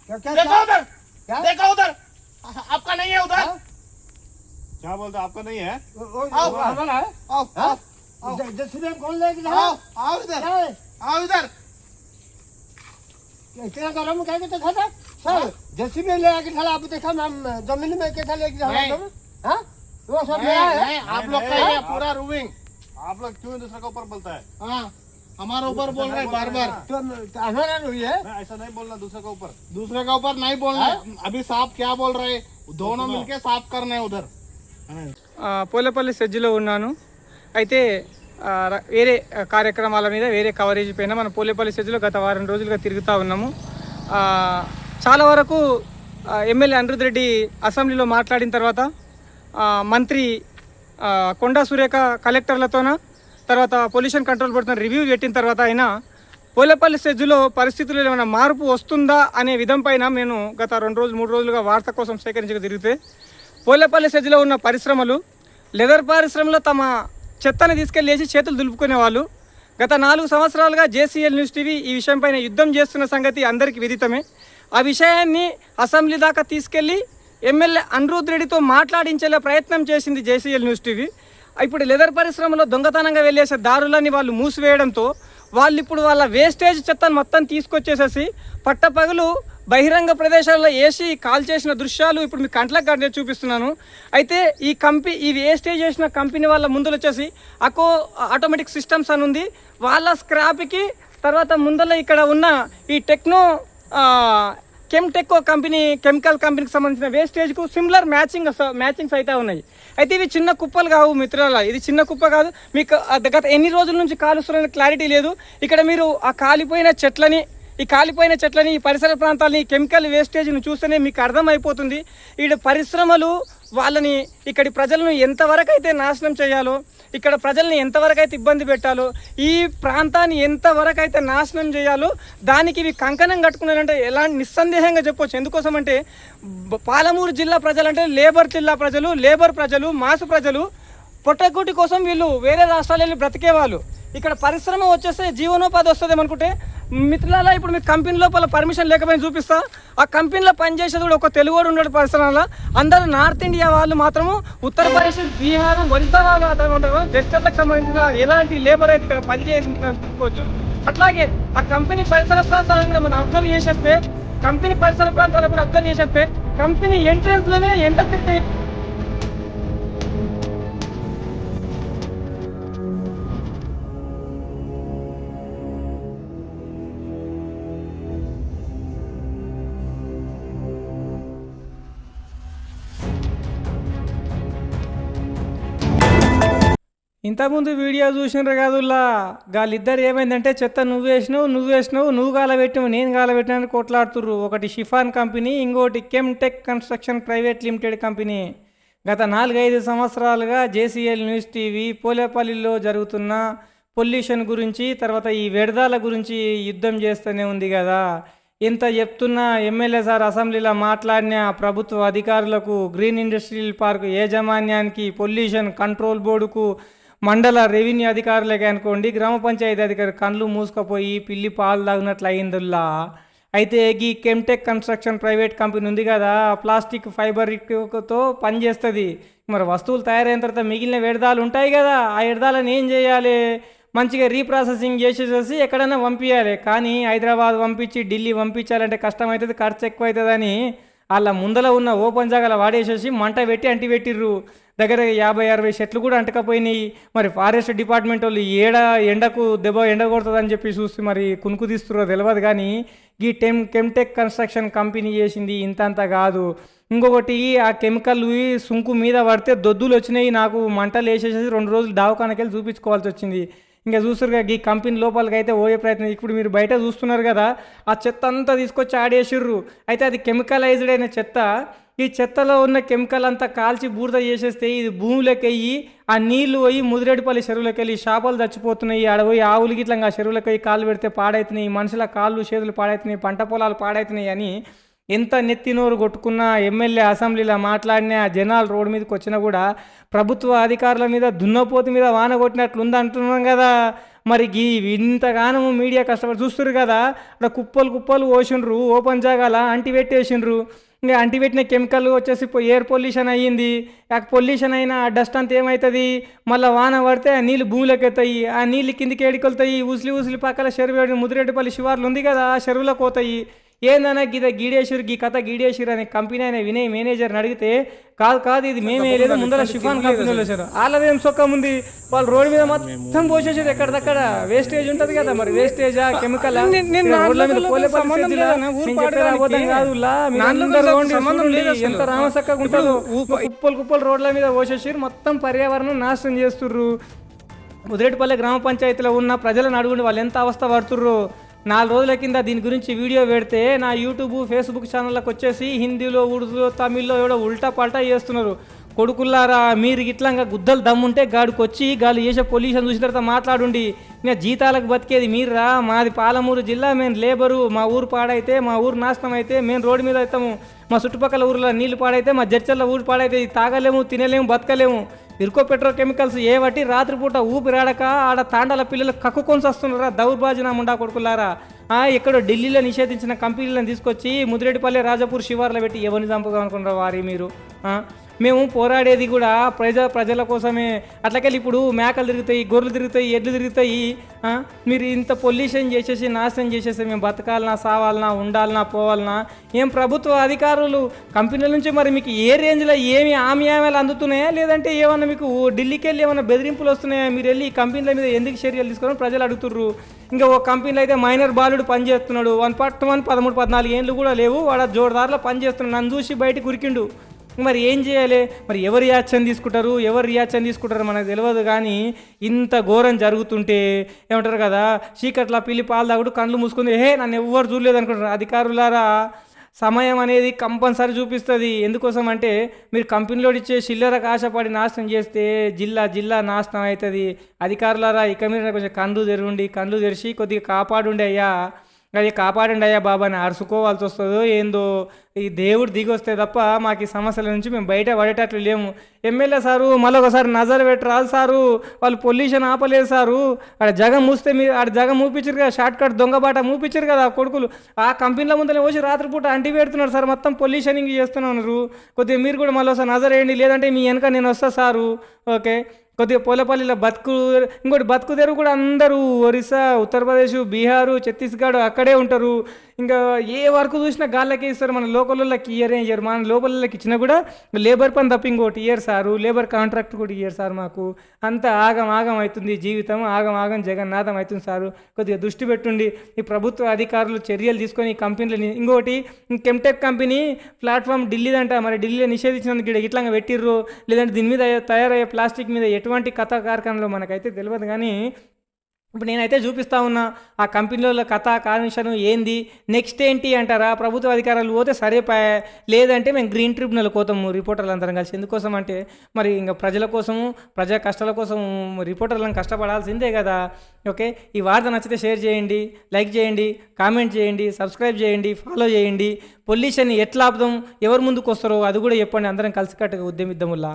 देखो उधर, देखो उधर, आपका नहीं है उधर। क्या बोलते आपका नहीं है? हमारा है। आओ आओ जेसीबी कौन लेके जा? आओ आओ इधर, आओ इधर। इतना गरम क्या कहते खाता सर? जेसीबी ले आके खड़ा आप देखा हम जमीन में कैसा लेके जा रहे हैं? हाँ वो सब ले आए नहीं, आप लोग का ये पूरा रूविंग। आप लोग क्यों दूसरे के ऊपर बोलता है? हाँ, हमारे ऊपर बोल रहे बार बार। तो हमारा नहीं है। मैं ऐसा नहीं बोलना दूसरे के ऊपर। दूसरे के ऊपर नहीं बोलना है। अभी साहब क्या बोल रहे हैं, दोनों मिलके साफ करना है उधर। పోలేపల్లి సెజ్లో ఉన్నాను. అయితే వేరే కార్యక్రమాల మీద వేరే కవరేజ్ పైన మన పోలేపల్లి సెజ్లో గత వారం రోజులుగా తిరుగుతూ ఉన్నాము. చాలా వరకు ఎమ్మెల్యే అనిరుద్ రెడ్డి అసెంబ్లీలో మాట్లాడిన తర్వాత మంత్రి కొండా సురేఖ కలెక్టర్లతోన తర్వాత పొల్యూషన్ కంట్రోల్ బోర్డుతో రివ్యూ పెట్టిన తర్వాత అయినా పోలేపల్లి సెజ్లో పరిస్థితుల్లో ఏమైనా మార్పు వస్తుందా అనే విధం పైన నేను గత 2-3 రోజులుగా వార్త కోసం సేకరించక తిరిగితే పోలేపల్లి సెజ్లో ఉన్న పరిశ్రమలు లెదర్ పరిశ్రమలో తమ చెత్తని తీసుకెళ్ళి వేసి చేతులు దులుపుకునే వాళ్ళు గత 4 సంవత్సరాలుగా జేసీఎల్ న్యూస్ టీవీ ఈ విషయం పైన యుద్ధం చేస్తున్న సంగతి అందరికీ విదితమే. ఆ విషయాన్ని అసెంబ్లీ దాకా తీసుకెళ్ళి ఎమ్మెల్యే అనిరుద్ రెడ్డితో మాట్లాడించేలా ప్రయత్నం చేసింది జేసీఎల్ న్యూస్ టీవీ. ఇప్పుడు లెదర్ పరిశ్రమలో దొంగతనంగా వెళ్ళేసే దారులని వాళ్ళు మూసివేయడంతో వాళ్ళు ఇప్పుడు వాళ్ళ వేస్టేజ్ చెత్తను మొత్తం తీసుకొచ్చేసేసి పట్టపగలు బహిరంగ ప్రదేశాల్లో వేసి కాల్ చేసిన దృశ్యాలు ఇప్పుడు మీ కంట్లకు కట్టే చూపిస్తున్నాను. అయితే ఈ వేస్టేజ్ చేసిన కంపెనీ వాళ్ళ ముందులు వచ్చేసి ఆటోమేటిక్ సిస్టమ్స్ అని ఉంది. వాళ్ళ స్క్రాప్కి తర్వాత ముందర ఇక్కడ ఉన్న ఈ కెమ్టెక్కో కంపెనీ కెమికల్ కంపెనీకి సంబంధించిన వేస్టేజ్కు సిమిలర్ మ్యాచింగ్స్ అయితే ఉన్నాయి. అయితే ఇవి చిన్న కుప్పలు కావు మిత్రుల, ఇది చిన్న కుప్ప కాదు. మీకు గత ఎన్ని రోజుల నుంచి కాలుస్తున్న క్లారిటీ లేదు. ఇక్కడ మీరు ఈ కాలిపోయిన చెట్లని ఈ పరిసర ప్రాంతాలని కెమికల్ వేస్టేజ్ని చూస్తేనే మీకు అర్థమైపోతుంది. ఈ పరిశ్రమలు వాళ్ళని ఇక్కడి ప్రజలను ఎంతవరకు అయితే నాశనం చేయాలో, ఇక్కడ ప్రజల్ని ఎంతవరకు అయితే ఇబ్బంది పెట్టాలో, ఈ ప్రాంతాన్ని ఎంతవరకు అయితే నాశనం చేయాలో దానికి ఇవి కంకణం కట్టుకున్నారంటే ఎలాంటి నిస్సందేహంగా చెప్పొచ్చు. ఎందుకోసం అంటే పాలమూరు జిల్లా ప్రజలంటే లేబర్ ప్రజలు మాసు ప్రజలు పొట్టకూటి కోసం వీళ్ళు వేరే రాష్ట్రాలు వెళ్ళి బ్రతికేవాళ్ళు. ఇక్కడ పరిశ్రమ వచ్చేస్తే జీవనోపాధి వస్తుంది అనుకుంటే మిత్రులారా, ఇప్పుడు మీ కంపెనీ లోపల పర్మిషన్ లేకపోయినా చూపిస్తా. ఆ కంపెనీలో పనిచేసేది కూడా ఒక తెలుగువాడు ఉన్నాడు పరిశ్రమలో. అందరూ నార్త్ ఇండియా వాళ్ళు మాత్రము ఉత్తరప్రదేశ్, బీహార్, ఒరిస్సా వాళ్ళు ఉంటారు. జస్టర్లకు సంబంధించిన ఎలాంటి లేబర్ అయితే ఇక్కడ పనిచేసుకోవచ్చు. అట్లాగే ఆ కంపెనీ పరిసర ప్రాంతాలను మనం అబ్జర్వ్ చేసేస్తే కంపెనీ ఎంట్రెన్స్ లోనే ఎంత ఇంతకుముందు వీడియో చూసినారు కాదుల్లా, వాళ్ళిద్దరు ఏమైందంటే చెత్త నువ్వు వేసినావు, నువ్వు గాలబెట్టినావు, నేను గాలబెట్టినా కొట్లాడుతుర్రు. ఒకటి షిఫాన్ కంపెనీ, ఇంకోటి కెమ్టెక్ కన్స్ట్రక్షన్ ప్రైవేట్ లిమిటెడ్ కంపెనీ. గత 4-5 సంవత్సరాలుగా జేసీఎల్ న్యూస్ టీవీ పోలేపల్లిలో జరుగుతున్న పొల్యూషన్ గురించి తర్వాత ఈ వ్యర్థాల గురించి యుద్ధం చేస్తూనే ఉంది కదా. ఎంత చెప్తున్నా ఎమ్మెల్యే సార్ అసెంబ్లీలో మాట్లాడిన ప్రభుత్వ అధికారులకు, గ్రీన్ ఇండస్ట్రియల్ పార్క్ యాజమాన్యానికి, పొల్యూషన్ కంట్రోల్ బోర్డుకు, మండల రెవెన్యూ అధికారులకే అనుకోండి, గ్రామ పంచాయతీ అధికారి కళ్ళు మూసుకపోయి పిల్లి పాలు తాగినట్లు అయిందిలా. అయితే ఈ కెమ్టెక్ కన్స్ట్రక్షన్ ప్రైవేట్ కంపెనీ ఉంది కదా, ప్లాస్టిక్ ఫైబర్తో పనిచేస్తుంది. మరి వస్తువులు తయారైన తర్వాత మిగిలిన వ్యర్థాలు ఉంటాయి కదా, ఆ వ్యర్థాలను ఏం చేయాలి? మంచిగా రీప్రాసెసింగ్ చేసేసి ఎక్కడైనా పంపించాలి. కానీ హైదరాబాద్ పంపించి ఢిల్లీ పంపించాలంటే కష్టమవుతుంది, ఖర్చు ఎక్కువ అవుతుందని వాళ్ళ ముందర ఉన్న ఓపెన్ జాగాల వాడేసేసి మంట పెట్టి అంటిపెట్టిర్రు. దగ్గర 50-60 చెట్లు కూడా అంటకపోయినాయి. మరి ఫారెస్ట్ డిపార్ట్మెంట్ వాళ్ళు ఎండకు ఎండ కొడుతుందని చెప్పి చూస్తే మరి కునుకు తీస్తురో తెలియదు. కానీ ఈ కెమ్టెక్ కన్స్ట్రక్షన్ కంపెనీ చేసింది ఇంతంత కాదు. ఇంకొకటి ఆ కెమికల్ సుంకు మీద పడితే దొద్దులు వచ్చినాయి. నాకు మంటలు వేసేసేసి 2 రోజులు దవాఖానకి వెళ్ళి చూపించుకోవాల్సి వచ్చింది. ఇంకా చూస్తున్నారు ఈ కంపెనీ లోపలికి అయితే పోయే ప్రయత్నం. ఇప్పుడు మీరు బయట చూస్తున్నారు కదా, ఆ చెత్త అంతా తీసుకొచ్చి ఆడేసిర్రు. అయితే అది కెమికలైజ్డ్ అయిన చెత్త. ఈ చెత్తలో ఉన్న కెమికల్ అంతా కాల్చి బూడిద చేసేస్తే ఇది భూమిలోకి అయ్యి ఆ నీళ్లు పోయి ముదిరేడుపల్లి చెరువులోకి వెళ్ళి చేపలు చచ్చిపోతున్నాయి. ఆడ పోయి ఆవులు గిట్లంగా చెరువులోకి పోయి కాళ్ళు పెడితే పాడవుతున్నాయి, మనుషుల కాళ్ళు చేతులు పాడవుతున్నాయి, పంట పొలాలు పాడవుతున్నాయి అని ఎంత నెత్తినోరు కొట్టుకున్నా ఎమ్మెల్యే అసెంబ్లీలో మాట్లాడినా జనాలు రోడ్డు మీదకి వచ్చినా కూడా ప్రభుత్వ అధికారుల మీద దున్నపోతు మీద వాన కొట్టినట్లు ఉంది అంటున్నాం కదా. మరి ఇంతగానో మీడియా కష్టపడి చూస్తున్నారు కదా, అక్కడ కుప్పలు కుప్పలు పోసిండ్రు, ఓపెన్ జాగాల అంటిపెట్టేసిండ్రు. ఇంకా అంటిపెట్టిన కెమికల్ వచ్చేసి ఎయిర్ పొల్యూషన్ అయ్యింది. పొల్యూషన్ అయిన డస్ట్ అంతా ఏమవుతుంది, మళ్ళీ వాన పడితే ఆ నీళ్ళు భూమిలోకి ఎత్తాయి, ఆ నీళ్ళు కిందికి ఏడికొలుతాయి, ఉసిలి పక్కల చెరువు ముదిరెడ్డిపల్లి శివార్లు ఉంది కదా, ఆ చెరువులోకి పోతాయి. ఏందన్నా గీడేశ్వరి ఈ కథ గీడేశ్వరి అనే కంపెనీ అయిన వినయ్ మేనేజర్ని అడిగితే కాదు ఇది మేమే లేదు, ముందర షిఫాన్ కంపెనీలో వచ్చారు, వాళ్ళదేం సొక్కం ఉంది, వాళ్ళు రోడ్డు మీద మొత్తం పోసేసారు ఎక్కడిదక్కడ. వేస్టేజ్ ఉంటుంది కదా, మరి వేస్టేజా కెమికల్ ఎంత రామసక్కగా ఉంటారు. కుప్పలు రోడ్ల మీద పోసేసారు, మొత్తం పర్యావరణం నాశనం చేస్తుర్రు. ముదిరెడ్డిపల్లి గ్రామ పంచాయతీలో ఉన్న ప్రజలను అడుగుండి వాళ్ళు ఎంత అవస్థ పడుతుర్రు. 4 రోజుల కింద దీని గురించి వీడియో పెడితే నా యూట్యూబ్ ఫేస్బుక్ ఛానళ్ళకి వచ్చేసి హిందీలో ఉర్దూలో తమిళ్లో ఏడో ఉల్టా పల్టా చేస్తున్నారు. కొడుకుల్లారా, మీరు ఇట్లా గుద్దలు దమ్ముంటే గాడికి వచ్చి గాలి చేసే పొల్యూషన్ చూసిన తర్వాత మాట్లాడుండి. ఇంకా జీతాలకు బతికేది మీరురా, మాది పాలమూరు జిల్లా, మేము లేబరు, మా ఊరు పాడైతే మా ఊరు నాశనం అయితే మేము రోడ్డు మీద అవుతాము, మా చుట్టుపక్కల ఊర్లో నీళ్లు పాడైతే మా జడ్చర్ల ఊరు పాడైతే తాగలేము, తినలేము, బతకలేము. ఇరుకో పెట్రోకెమికల్స్ ఏవట్టి రాత్రిపూట ఊపిరాడక ఆడ తాండాల పిల్లలు కక్కుకొని వస్తున్నారా దౌర్భాజన ముండా కొడుకులారా. ఎక్కడో ఢిల్లీలో నిషేధించిన కంపెనీలను తీసుకొచ్చి ముదిరెడ్డిపల్లి రాజపూర్ శివార్లో పెట్టి ఎవరిని చంపుగా అనుకున్నారు వారి మీరు. మేము పోరాడేది కూడా ప్రజల కోసమే. అట్లకెళ్ళి ఇప్పుడు మేకలు తిరుగుతాయి, గొర్రెలు తిరుగుతాయి, ఎడ్లు తిరుగుతాయి. మీరు ఇంత పొల్యూషన్ చేసేసి నాశనం చేసేసి మేము బతకాలనా, సావాలనా, ఉండాలనా, పోవాలనా? ఏం ప్రభుత్వ అధికారులు కంపెనీల నుంచి మరి మీకు ఏ రేంజ్లో ఏమి ఆమెలు అందుతున్నాయా, లేదంటే ఏమన్నా మీకు ఢిల్లీకి వెళ్ళి ఏమైనా బెదిరింపులు వస్తున్నాయా? మీరు వెళ్ళి ఈ కంపెనీల మీద ఎందుకు చర్యలు తీసుకోవాలని ప్రజలు అడుగుతుర్రు. ఇంకా ఓ కంపెనీలో అయితే మైనర్ బాలుడు పనిచేస్తున్నాడు, 13-14 ఏళ్ళు కూడా లేవు, వాడు జోరుదారులో పనిచేస్తున్నాడు, నన్ను చూసి బయటకు ఉరికిండు. మరి ఏం చేయాలి? మరి ఎవరు రియాక్షన్ తీసుకుంటారు మనకు తెలియదు. కానీ ఇంత ఘోరం జరుగుతుంటే ఏమంటారు కదా, చీకట్లా పిల్లి పాలు తాగుడు కళ్ళు మూసుకుంది, నన్ను ఎవ్వరు చూడలేదు అనుకుంటారు. అధికారులారా, సమయం అనేది కంపల్సరీ చూపిస్తుంది. ఎందుకోసం అంటే మీరు కంపెనీలో ఇచ్చే చిల్లరకు ఆశపడి నాశనం చేస్తే జిల్లా నాశనం అవుతుంది. అధికారులారా, ఇక మీరు కొంచెం కళ్ళు తెరిచి కొద్దిగా కాపాడుండి అయ్యా, అది కాపాడండి అయ్యా బాబా అని అరుచుకోవాల్సి వస్తుందో ఏందో. ఈ దేవుడు దిగి వస్తే తప్ప మాకు ఈ సమస్యల నుంచి మేము బయట పడేటట్లు లేము. ఎమ్మెల్యే సారు మళ్ళొకసారి నజర్ పెట్టరాదు సారు, వాళ్ళు పొల్యూషన్ ఆపలేదు సారు. ఆడ జగం మూస్తే మీరు ఆడ జగం మూపించారు కదా, షార్ట్ కట్ దొంగబాట మూపించారు కదా కొడుకులు. ఆ కంపెనీల ముందర వచ్చి రాత్రిపూట అంటి పెడుతున్నారు సార్, మొత్తం పొల్యూషనింగ్ చేస్తున్నారు. కొద్దిగా మీరు కూడా మళ్ళీ ఒకసారి నజర్ వేయండి, లేదంటే మీ వెనక నేను వస్తా సారు. ఓకే, కొద్దిగా పోలపల్లిలో ఇంకోటి బతుకు తెరువు కూడా అందరూ ఒరిస్సా, ఉత్తరప్రదేశ్, బీహారు, ఛత్తీస్గఢ్ అక్కడే ఉంటారు. ఇంకా ఏ వర్క్ చూసినా గాళ్ళకే ఇస్తారు, మన లోకల్లోకి ఇయ్యరు. మన లోకల్లోకి ఇచ్చినా కూడా లేబర్ పని తప్ప ఇంకోటి ఇయ్యరు సారు, లేబర్ కాంట్రాక్ట్ కూడా ఇయ్యరు సార్. మాకు అంత ఆగం అవుతుంది జీవితం, ఆగం జగన్నాథం అవుతుంది సారు. కొద్దిగా దృష్టి పెట్టుండి ఈ ప్రభుత్వ అధికారులు చర్యలు తీసుకొని ఈ కంపెనీలని. ఇంకోటి కెమ్టెక్ కంపెనీ ప్లాట్ఫామ్ ఢిల్లీదంట, మరి ఢిల్లీలో నిషేధించినందుకు ఇట్లా పెట్టిర్రు, లేదంటే దీని మీద తయారయ్యే ప్లాస్టిక్ మీద ఎటువంటి కథ కార్ఖానలో మనకైతే తెలియదు. కానీ ఇప్పుడు నేనైతే చూపిస్తా ఉన్నా ఆ కంపెనీల కథ కాన్వెన్షన్ ఏంది, నెక్స్ట్ ఏంటి అంటారా? ప్రభుత్వ అధికారులు పోతే సరేపాయే, లేదంటే మేము గ్రీన్ ట్రిబ్యునల్ పోతాము రిపోర్టర్లు అందరం కలిసి. ఎందుకోసం అంటే మరి ఇంకా ప్రజల కోసము, ప్రజా కష్టాల కోసం రిపోర్టర్లను కష్టపడాల్సిందే కదా. ఓకే, ఈ వార్త నచ్చితే షేర్ చేయండి, లైక్ చేయండి, కామెంట్ చేయండి, సబ్స్క్రైబ్ చేయండి, ఫాలో చేయండి. పొల్యూషన్ ఎట్లా ఆపుదాం, ఎవరు ముందుకు వస్తారో అది కూడా చెప్పండి. అందరం కలిసికట్టుగా ఉద్యమిద్దాముల్లా.